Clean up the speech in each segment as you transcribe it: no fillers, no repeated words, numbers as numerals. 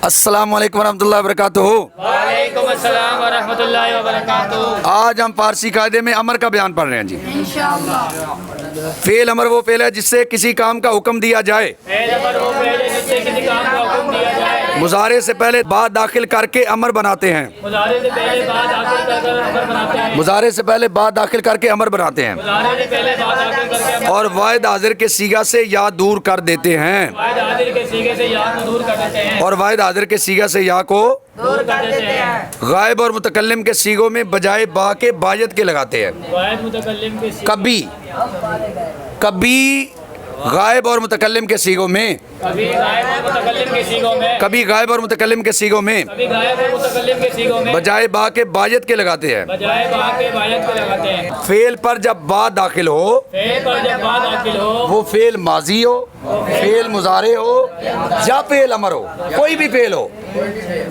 السلام علیکم ورحمۃ اللہ وبرکاتہ۔ وعلیکم السلام ورحمۃ اللہ وبرکاتہ۔ آج ہم فارسی قاعدے میں امر کا بیان پڑھ رہے ہیں جی۔ فعل امر وہ فعل ہے جس سے کسی کام کا حکم دیا جائے، مضارع سے پہلے با داخل کر کے امر بناتے ہیں، مضارع سے پہلے با داخل کر کے امر بناتے ہیں، اور واحد حاضر کے صیغہ سے یا دور کر دیتے ہیں، اور واحد حاضر کے صیغہ سے یا کو غائب اور متکلم کے صیغوں میں بجائے با کے بایت کے لگاتے ہیں۔ کبھی غائب اور متکلم کے صیغوں میں، کبھی غائب اور متکلم کے صیغوں میں بجائے با کے بایت کے لگاتے ہیں۔ فعل پر جب با داخل ہو، وہ فعل ماضی ہو، فعل مضارع ہو یا فعل امر ہو، کوئی بھی فعل ہو،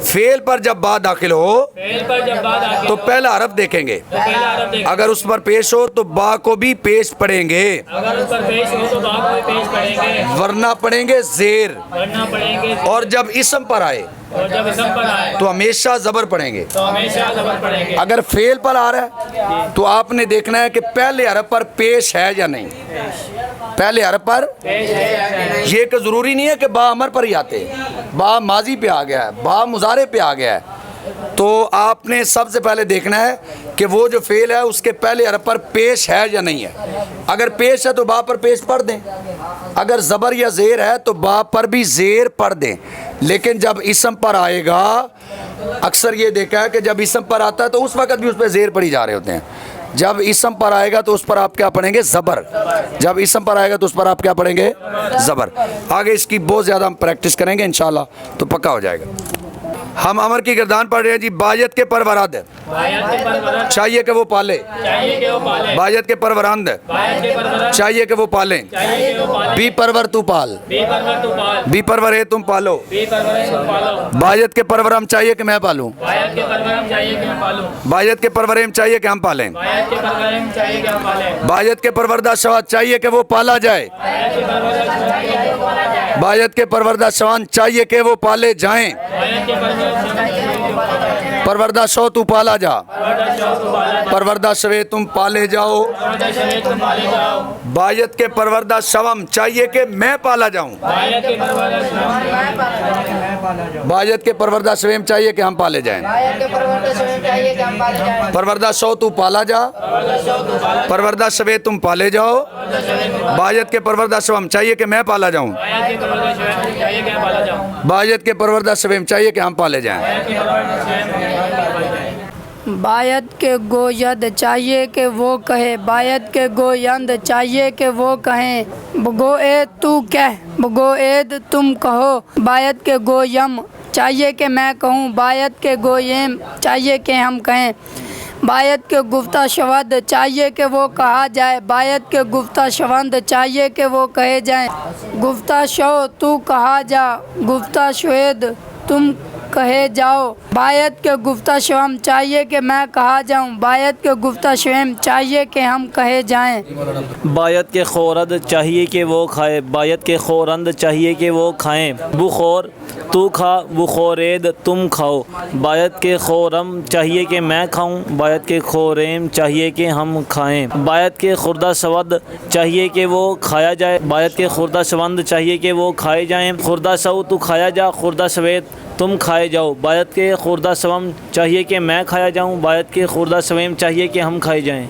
فعل پر جب با داخل ہو تو پہلا حرف دیکھیں گے، اگر اس پر پیش ہو تو با کو بھی پیش پڑھیں گے، ورنہ پڑھیں گے زیر، اور جب اسم پر آئے تو ہمیشہ زبر پڑھیں گے۔ اگر فعل پر آ رہا ہے تو آپ نے دیکھنا ہے کہ پہلے حرف پر پیش ہے یا نہیں، پہلے حرف پر، یہ کہ ضروری نہیں ہے کہ با امر پر ہی آتے، با ماضی پہ آ گیا ہے، با مضارع پہ آ گیا ہے، تو آپ نے سب سے پہلے دیکھنا ہے کہ وہ جو فعل ہے اس کے پہلے حرف پر پیش ہے یا نہیں ہے۔ اگر پیش ہے تو با پر پیش پڑھ دیں، اگر زبر یا زیر ہے تو با پر بھی زیر پڑھ دیں، لیکن جب اسم پر آئے گا، اکثر یہ دیکھا ہے کہ جب اسم پر آتا ہے تو اس وقت بھی اس پہ زیر پڑھی جا رہے ہوتے ہیں، جب اسم پر آئے گا تو اس پر آپ کیا پڑھیں گے؟ زبر۔ جب اسم پر آئے گا تو اس پر آپ کیا پڑھیں گے؟ زبر۔ آگے اس کی بہت زیادہ ہم پریکٹس کریں گے انشاءاللہ تو پکا ہو جائے گا۔ ہم امر کی گردان پڑھ رہے ہیں جی۔ بایت کے پروراد چاہیے کہ وہ پالے، بایت کے پرورند چاہیے کہ وہ پالیں، بی پرور تو پال، بی پرور ہے تم پالو، بایت کے پرورم چاہیے کہ میں پالوں، بایت کے پرورم چاہیے کہ ہم پالیں، بایت کے پروردہ شواد چاہیے کہ وہ پالا جائے، بایت کے پروردہ شوان چاہیے کہ وہ پالے جائیں، پروردہ شو تو پالا جا، پروردہ شوے تم پالے جاؤ، بایت کے پروردہ شوم چاہیے کہ میں پالا جاؤں، بایت کے پروردہ شویم چاہیے کہ ہم پالے جائیں، پروردہ شو تو پالا جا، پروردہ شوے تم پالے جاؤ، بایت کے پروردہ شوم چاہیے کہ میں پالا جاؤں، بایت کے پروردہ شویم چاہیے کہ ہم پالے جائیں۔ بایت کے گوید چاہیے کہ وہ کہے، بایت کے گویند چاہیے کہ وہ کہیں، بگوید تو کہہ، بگوید تم کہو، بایت کے گویم چاہیے کہ میں کہوں، بایت کے گویم چاہیے کہ ہم کہیں، بایت کے گفتہ شود چاہیے کہ وہ کہا جائے، بایت کے گفتہ شوند چاہیے کہ وہ کہے جائیں، گفتہ شو تو کہا جا، گفتہ شوید تم کہے جاؤ، بایت کے گفتہ شوم چاہیے کہ میں کہا جاؤں، بایت کے گفتہ شویم چاہیے کہ ہم کہے جائیں، بایت کے خورد چاہیے کہ وہ کھائے، بایت کے خورند چاہیے کہ وہ کھائیں، بخور تو کھا، بخورید تم کھاؤ، بایت کے خورم چاہیے کہ میں کھاؤں، بایت کے خوریم چاہیے کہ ہم کھائیں، بایت کے خوردہ سود چاہیے کہ وہ کھایا جائے، بایت کے خوردہ سوند چاہیے کہ وہ کھائے جائیں، خوردہ سو تو کھایا جا، خوردہ سوید تم کھائے جاؤ، بایت کے خوردہ سوم چاہیے کہ میں کھایا جاؤں، بایت کے خوردہ سویم چاہیے کہ ہم کھائے جائیں،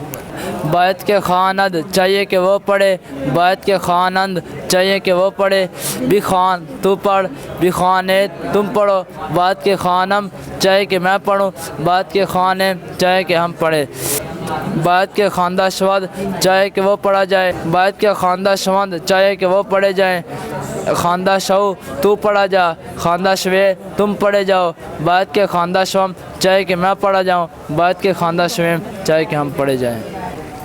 بایت کے خواند چاہیے کہ وہ پڑھے، بایت کے خوانند چاہیے کہ وہ پڑھے، بھی خوان تو پڑھ، بھی خوانید تم پڑھو، بایت کے خوانم چاہیے کہ میں پڑھوں، بایت کے خوانم چاہیے کہ ہم پڑھے، بایت کے خواندہ شود چاہیے کہ وہ پڑھا جائے، بایت کے خواندہ شوند چاہیے کہ وہ پڑھے جائیں، خواندہ شو تو پڑھا جا، خواندہ شوے تم پڑھے جاؤ، بایت کے خواندہ شوم چاہیے کہ میں پڑھا جاؤں، بایت کے خواندہ شویم چاہیے کہ ہم پڑھے جائیں۔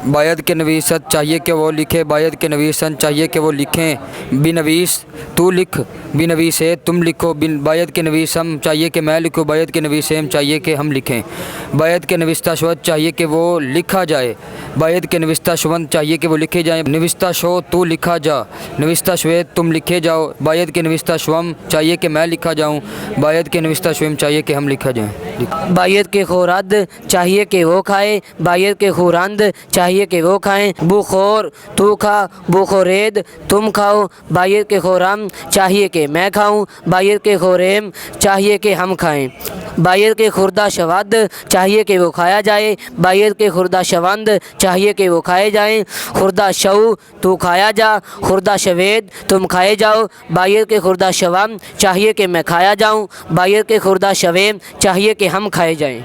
बायत के नवीसत चाहिए कि वो लिखे, बायत के नवीसन चाहिए कि वो लिखें। बिनवीस तू लिख, बिनवीसे तुम लिखो, बिन बायत के नवीसम चाहिए कि मैं लिखूँ, बायत के नवीसेम चाहिए कि हम लिखें। बायत के नविस्ता शवत चाहिए कि वो लिखा जाए, बायत के नविस्ता शवंत चाहिए कि वो लिखे जाएँ। नविस्ता शो तू लिखा जा, नविस्ता श्वेत तुम लिखे जाओ, बायत के नविस्ता श्वम चाहिए कि मैं लिखा जाऊँ, बायत के नविस्ता श्वम चाहिए कि हम लिखा जाएँ। बायत के खुरद चाहिए कि वो खाए, बायत के खुरंद चाहिए कि वो खाएं। बुखोर तू खा, बुखोरेद तुम खाओ, बायत के खुरम चाहिए कि मैं खाऊं, बायत के खुरेम चाहिए कि हम खाएं। बायत के खुर्दा शवद चाहिए कि वो खाया जाए, बायत के खुर्दा शवंद चाहिए कि वो खाए जाएं। खुर्दा शव तू खाया जा, खुर्दा शवेद तुम खाए जाओ, बायत के खुर्दा शवम चाहिए कि मैं खाया जाऊं, बायत के खुर्दा शवेम चाहिए कि हम खाए जाएं।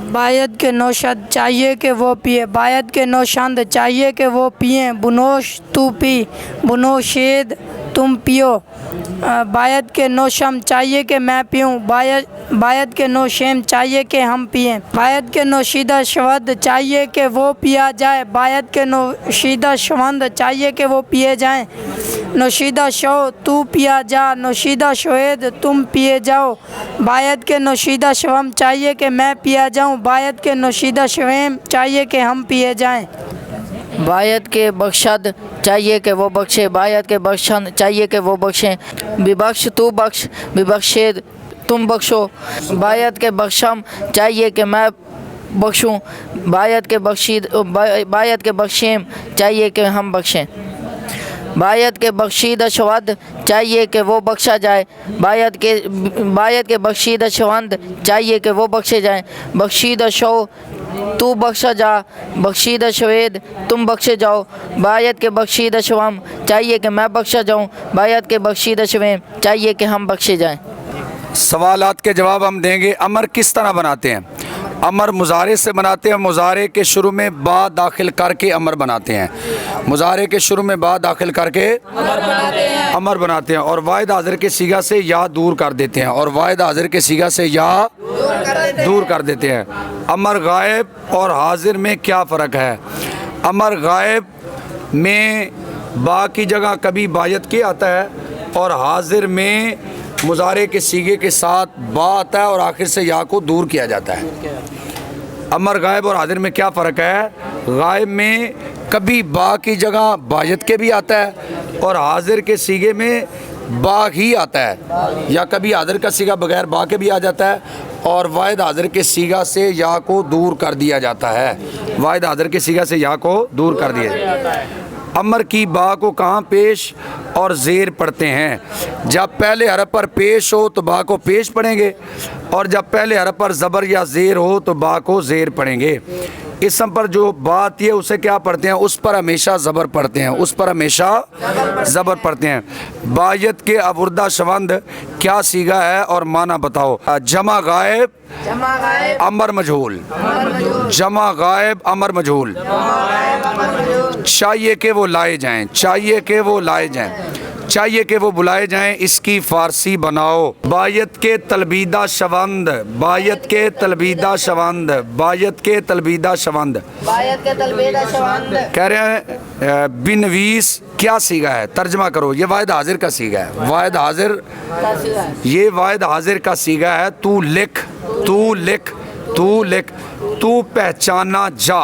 बायत के नौशद चाहिए कि वो पिए, बायत के नौशंद चाहिए कि वो पिए। बुनोश तू पी, बुनोशेद तुम पियो, बायत के नौशम चाहिए कि मैं पीऊँ, बायत के नौशेम चाहिए कि हम पिएं। बायत के नौशीदा शवद चाहिए कि वो पिया जाए, बायत के नौशीदा शवंद चाहिए कि वो पिए जाएं। नौशीदा शो तू पिया जा, नौशीदा शोएद तुम पिए जाओ, बायत के नौशीदा शवम चाहिए कि मैं पिया जाऊँ, बायत के नौशीदा शवेम चाहिए कि हम पिए जाएं। बायत के बख्शद चाहिए कि वो बख्शे, बायत के बख्शन चाहिए कि वो बख्शें। विबख्श तू बख्श, विबख्शेद तुम बख्शो, बायत के बख्शम चाहिए कि मैं बख्शूँ, बायत के बख्शेम चाहिए कि हम बख्शें। बायत के बख्शीदा शवद चाहिए कि वो बख्शा जाए, बायत के बख्शीदा शवंद चाहिए कि वो बख्शे जाएं। बख्शीदा शो तू बख्शा जा, बख्शीदा शवेद तुम बख्शे जाओ, बायत के बख्शीदा शवम चाहिए कि मैं बख्शा जाऊँ, बायत के बख्शीदा शवेम चाहिए कि हम बख्शे जाएं। सवालात के जवाब हम देंगे। अमर किस तरह बनाते हैं? अमर मुजारे से बनाते हैं, मुजारे के शुरू में बा दाखिल करके अमर बनाते हैं, मुजारे के शुरू में बा दाखिल करके अमर बनाते हैं, और वाहिद हाजिर के सीगा से या दूर कर देते हैं, और वाहिद हाजिर के सीगा से या दूर कर देते हैं। अमर गायब और हाजिर में क्या फ़र्क है? अमर गायब में बा की जगह कभी बायत के आता है, और हाजिर में मुजारे के सीगे के साथ बा आता है और आखिर से या को दूर किया जाता है। अमर गायब और हाजिर में क्या फ़र्क है? गायब में कभी बा की जगह बायत के भी आता है, और हाजिर के सीगे में बा ही आता है, या कभी हाजिर का सीगा बगैर बा के भी आ जाता है, और वाहिद हाजिर के सीगा से या को दूर कर दिया जाता है। वाहिद हाजिर के सीगा से या को दूर कर दिया जाता है। अमर की बा को कहाँ पेश और ज़ेर पढ़ते हैं? जब पहले हरफ पर पेश हो तो बा को पेश पढ़ेंगे, और जब पहले हरफ पर ज़बर या ज़ेर हो तो बा को ज़ेर पढ़ेंगे। इसम पर जो बात है उसे क्या पढ़ते हैं? उस पर हमेशा ज़बर पढ़ते हैं, उस पर हमेशा ज़बर पढ़ते हैं। बायत के अबुर्दा शवंद क्या सीगा है और माना बताओ? जमा गायब अमर मजहूल, जमा गायब अमर मजहूल। चाहिए कि वो लाए जाएं, चाहिए कि वो लाए जाएं, चाहिए कि वो बुलाए जाएं, इसकी फ़ारसी बनाओ। बायत के तलबीदा शवंद, बायत के तलबीदा शवंद, बायत के तलबीदा शवंद, बायत के तलबीदा शवंद कह रहे हैं बिनवीस क्या सीगा है? तर्जमा करो। ये वाहिद हाजिर का सीगा है, वाहिद हाजिर, ये वाहिद हाजिर का सीगा है। तू लिख, तू लिख, तू लिख। तू पहचाना जा,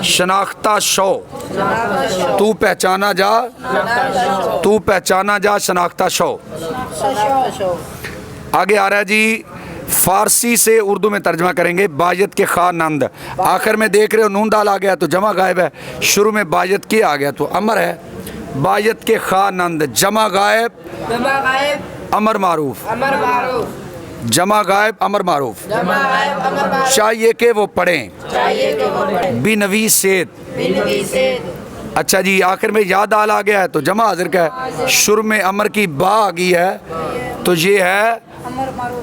शनाख्ता शो, तू पहचाना जा, तू पहचाना जा, शनाख्ता शो। आगे आ रहा है जी, फारसी से उर्दू में तर्जमा करेंगे। बायत के खानंद, आखिर में देख रहे हो नून दाल आ गया तो जमा गायब है, शुरू में बायत के आ गया तो अमर है। बायत के खानंद, जमा गायब अमर मारूफ, जमा गायब अमर मारूफ। चाहिए कि वो पढ़ें, बिनवी सेद। अच्छा जी, आखिर में याद आल आ गया है तो जमा हाजिर का है, शुरू में अमर की बा आ गई है तो ये है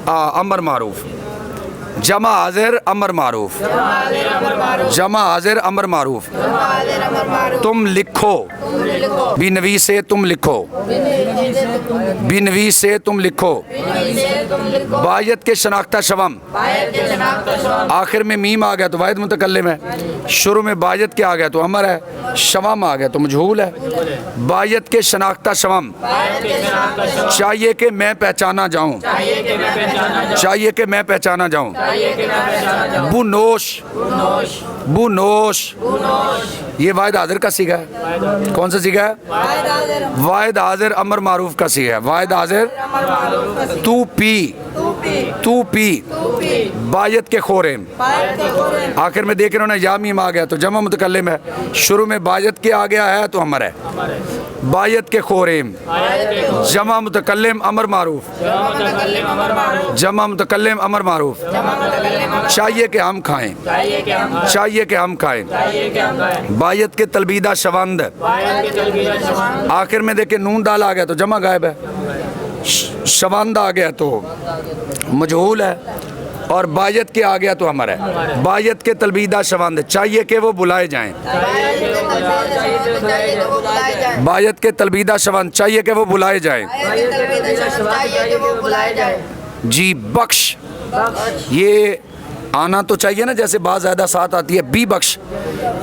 अमर मारूफ। जमा हाजिर अमर मारूफ, जमा हाजिर अमर मारूफ। तुम लिखो, बिनवी से तुम लिखो, बिनवी से तुम लिखो। बायत के शनाख्ता शवम, आखिर में मीम आ गया तो वाहिद मुतकल्लिम है, शुरू में बायत के आ गया तो अमर है, शवम आ गया तो मजहूल है। बायत के शनाख्ता शवम, चाहिए कि मैं पहचाना जाऊं, चाहिए कि मैं पहचाना जाऊं। बुनोश, बुनोश, ये वाहिद हाजिर का सीगा है। कौन सा सीगा है? वाहिद हाजिर अमर मारूफ का सीगा है। वाहिद हाजिर तू पी, तू पी। बायत के खोरेम, आखिर में देख रहे हो ना या मीम आ गया तो जमा मुतकल्लिम है, शुरू में बायत के आ गया है तो अमर है। बायत के खोरेम, जमा मुतकल्लिम अमर मारूफ, जमा मुतकल्लिम अमर मारूफ। चाहिए कि हम खाएं, चाहिए कि हम खाएं। बायत के तलबीदा शवंद, आखिर में देखे नून दाल आ गया तो जमा गायब है, शवंद आ गया तो मजहूल है, और बायत के आ गया तो अमर है। बायत के तलबीदा शवंद, चाहिए कि वो बुलाए जाएं। बायत के तलबीदा शवंद, चाहिए कि वो बुलाए जाएं। जी बख्श, ये आना तो चाहिए ना, जैसे बा ज़्यादा साथ आती है बी बख्श,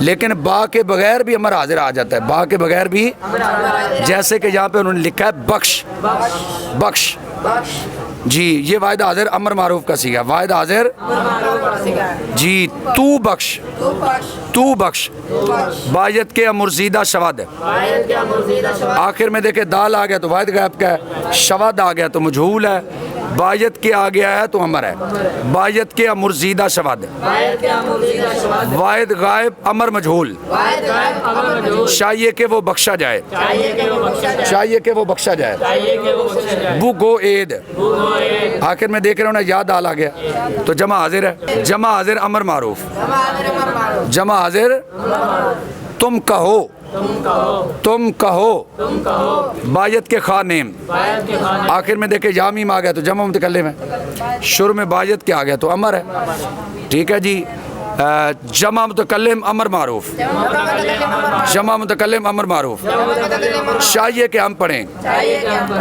लेकिन बा के बगैर भी अमर हाजिर आ जाता है, बा के बगैर भी, जैसे कि यहाँ पे उन्होंने लिखा है बख्श, बख्श। जी ये वाहिद हाजिर अमर मारूफ का सीगा, वाहिद हाजिर जी तू बख्श, तू बख्श। बायत के मुर्जीदा शवद, आखिर में देखे दाल आ गया तो वाहिद गायब का है, शवद आ गया तो मजहूल है, बायत के आ गया है तो अमर है। बायत के मुर्जीदा शवद, वाहिद गायब अमर मजहूल। चाहिए कि वो बख्शा जाए, चाहिए कि वो बख्शा जाए। बु गो एद, आखिर में देख रहे हो ना याद दाल आ गया तो जमा हाजिर है। जमा हाजिर अमर मारूफ, जमा हाजिर तुम कहो, तुम कहो। बायत के खानेम, आखिर में देखे या मीम आ गया तो जमा मुतकल्लिम है, शुरू में बायत के आ गया तो अमर है। ठीक है जी। जमा मुतकल्लिम अमर मारूफ, जमा मुतकल्लिम अमर मारूफ। चाहिए कि हम पढ़ें,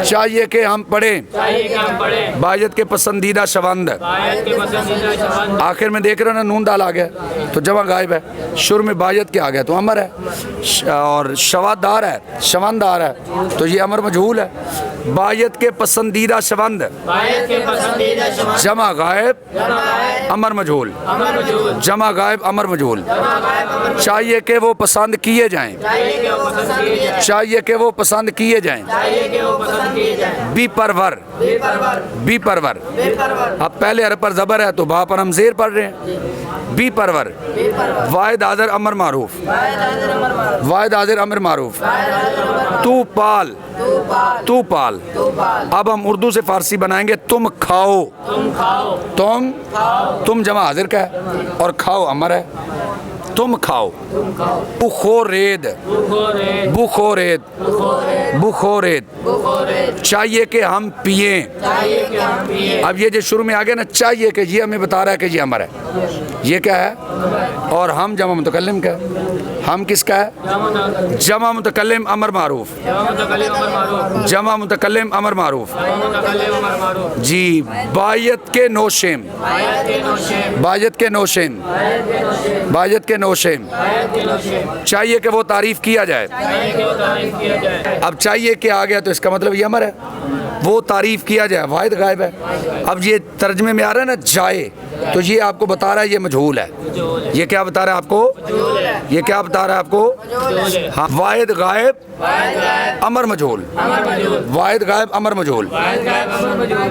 चाहिए कि हम पढ़ें। बायत के पसंदीदा शवंद, आखिर में देख रहे हो ना नून दाल आ गया तो जमा गायब है, शुरू में बायत के आ गया तो अमर है, और शवादार है, शवंदार है तो ये अमर मजहूल है। बायत के पसंदीदा शवंद, जमा गायब अमर मजहूल, जमा गायब अमर मजहूल। चाहिए कि वो पसंद किए जाएं, चाहिए कि वो पसंद किए जाएं। बी परवर, बी परवर। अब पहले हर पर जबर है तो बा पर हम जेर पढ़ रहे हैं। बी परवर, वाहिद हाजिर अमर मारूफ, वाहिद हाजिर अमर मारूफ। तू पाल, तू पाल। अब हम उर्दू से फारसी बनाएंगे। तुम खाओ, तुम जमा हाजिर का है और खाओ अमर है, तुम खाओ। बुखोरेद, बुखोरेद, बुखोरेद। चाहिए कि हम पिए। अब ये जो शुरू में आ गया ना चाहिए कि ये हमें बता रहा है कि ये अमर है, ये क्या है, और हम जमा मुतकल्लिम का है। हम किसका है? जमा मुतकल्लिम अमर मारूफ, जमा मुतकल्लिम अमर मारूफ। जी बायत के नोशेम, बायत के नोशेम, बायत के नोशेम। चाहिए कि वो तारीफ किया जाए। अब चाहिए कि आ गया तो इसका मतलब ये अमर है, वो तारीफ किया जाए, वाहिद गायब है। अब ये तर्जमे में आ रहा है ना जाए, तो ये आपको बता रहा है ये मजहूल है। ये क्या बता रहा है आपको? ये क्या बता रहा है आपको? हाँ, वाहिद गायब अमर मजहूल, वाहिद गायब अमर मजहूल।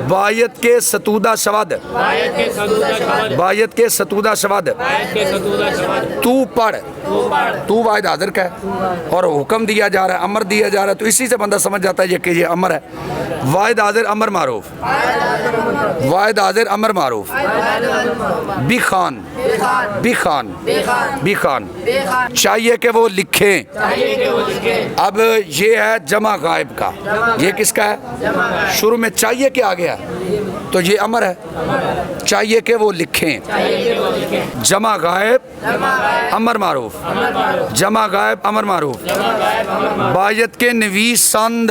बायत के सतूदा शवद, बायत के सतूदा शवद। तू पढ़, तू वाहिद हाजिर का है और हुक्म दिया जा रहा है, अमर दिया जा रहा है, तो इसी से बंदा समझ जाता है कि ये अमर है। वाहिद हाजिर अमर मारूफ, वाहिद हाजिर अमर मारूफ। बी खान, बी खान, बी खान। चाहिए कि वो लिखें। अब ये है जमा गायब का, ये किसका है? शुरू में चाहिए कि आ गया तो ये अमर है, चाहिए कि वो लिखें। जमा गायब अमर मारूफ, जमा गायब अमर मारूफ। बायत के नवीसंद,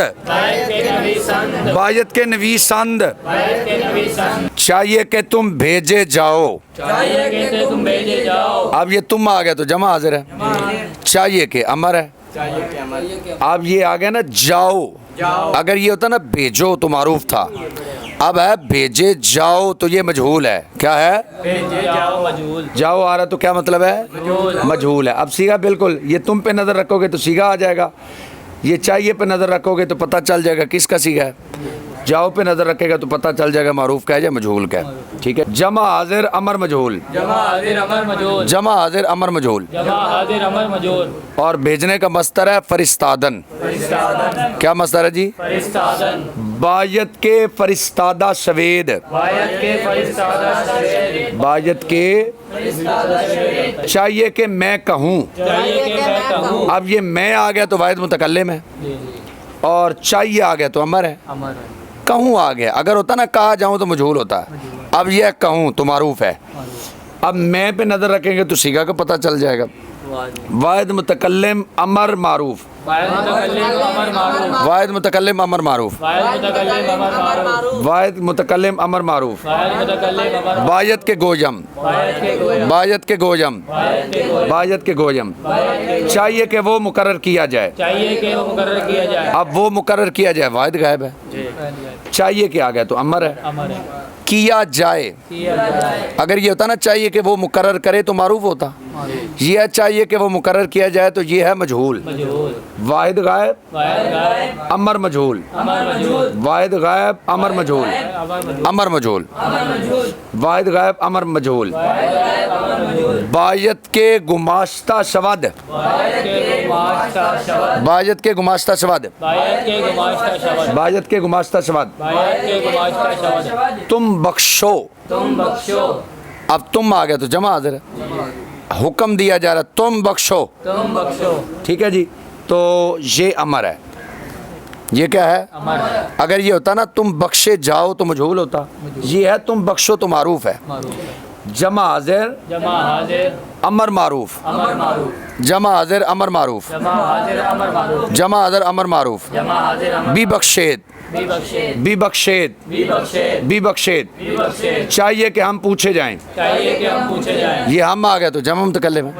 बायत के नवीसंद, चाहिए कि तुम भेजे जाओ। अब ये तुम आ गया तो जमा हाजिर है, चाहिए कि अमर है। अब ये आ गया ना जाओ, अगर ये होता ना भेजो तो मारूफ था, अब है भेजे जाओ तो ये मजहूल है। क्या है? भेजे जाओ मजहूल। जाओ आ रहा तो क्या मतलब है? मजहूल है। अब सीगा बिल्कुल, ये तुम पे नज़र रखोगे तो सीगा आ जाएगा, ये चाहिए पे नज़र रखोगे तो पता चल जाएगा किसका सीगा है, जाओ पे नज़र रखेगा तो पता चल जाएगा मारूफ का है या मजहूल का है। ठीक है। जमा हाजिर अमर मजहूल, जमा हाजिर अमर मजहूल, जमा हाजिर अमर मजहूल। जमा हाजिर अमर मजहूल। और भेजने का मस्तर है फरिस्तादन। क्या मस्तर है जी? फरिस्तादन। बायत के फरिस्तादा सवेद, बायत के फरिस्तादा सवेद, बायत के चाहिए कि मैं कहूँ। चाहिए कि मैं कहूँ। अब ये मैं आ गया तो वाहिद मुतकल्लिम है, और चाहिए आ गया तो अमर है। कहूँ आ गया, अगर होता ना कहा जाऊँ तो मजहूल होता है, अब यह कहूँ तो मारूफ है। अब मैं पे नज़र रखेंगे तो सीगा का पता चल जाएगा। वाहिद मुतकल्लिम अमर मारूफ, वाहिद मुतकल्लिम अमर मारूफ, वाहिद मुतकल्लिम अमर मारूफ, वाहिद मुतकल्लिम अमर मारूफ, वाहिद मुतकल्लिम अमर मारूफ। वाहिद मुतकल्लिम अमर, बायत के गोजम, बायत के गोयम, बायत के गोजम, बायत के गोयम, बायत के गोजम। चाहिए कि वो मुकर्रर किया जाए, चाहिए कि वो मुकर्रर किया जाए। अब वो मुकर्रर किया जाए वाहिद गायब है, चाहिए कि आ गया तो अमर है। अमर है। किया जाए, किया जाए। अगर ये होता ना चाहिए कि वो मुकर्रर करे तो मारूफ होता, ये चाहिए कि वो मुकर्रर किया जाए तो ये है मजहूल। मजहूल। वाहिद गायब वाहिद गायब अमर मजहूल, अमर मजहूल, वाहिद गायब अमर मजहूल, अमर मजहूल, अमर मजहूल, वाहिद गायब अमर मजहूल। बायत के गुमाश्ता शवद, बायत के गुमाश्ता शब्द, बायत के गुमाश्ता शवद, बायत के गुमाश्ता शब्द, बायत के गुमाश्ता शवद। बायत के गुमाश्ता शब्द। तुम बख्शो, तुम बख्शो, अब तुम आ गया तो जमा हाजिर है, हुक्म दिया जा रहा तुम बख्शो। तुम बख्शो। ठीक है जी, तो ये अमर है, ये क्या है? अमर है। अगर ये होता ना तुम बख्शे जाओ तो मजहूल होता, ये है तुम बख्शो तो मारूफ है। जमा हाजिर जमा हाजिर अमर मारूफ, अमर मारूफ, जमा हाजिर अमर मारूफ, जमा हाजिर अमर मारूफ, जमा हाजिर अमर मारूफ। जमा हाजिर अमर, बी बख्शेद, बी बख्शेद, बी बख्शेद, बी बख्शेद, बी बख्शेद। बी बख्शेद। चाहिए कि हम पूछे जाएं, चाहिए कि हम पूछे जाएं। ये हम आ गया तो जमा मुतकल्लिम है।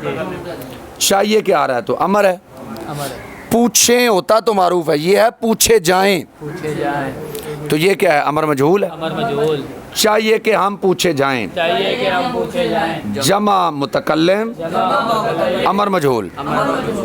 चाहिए कि आ रहा है तो अमर है, अमर है। पूछें होता तो मारूफ है, ये है पूछे जाएं पूछे जाएं तो ये क्या है? अमर मजहूल है। अमर मजहूल। चाहिए कि हम पूछे जाएं, चाहिए कि हम पूछे जाएं। जमा मुतकल्लिम अमर मजहूल,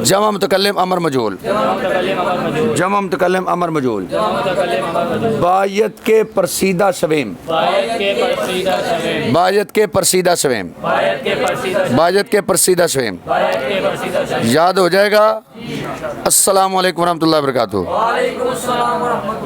जमा मुतकल्लिम अमर मजहूल, मुतकल्लिम अमर मजहूल, जमा मुतकल्लिम अमर मजहूल। मुतकल्लिम अमर मजहूल। बायत के परसीदा सवेम, बायत के परसीदा सवेम, बायत के परसीदा सवेम, बायत के परसीदा, बायत के परसीदा सवेम। बायत के परसीदा सवेम। याद हो जाएगा। अस्सलामु अलैकुम वरहमतुल्लाहि वबरकातुहू। वालेकुम अस्सलाम व रहमतुल्लाह।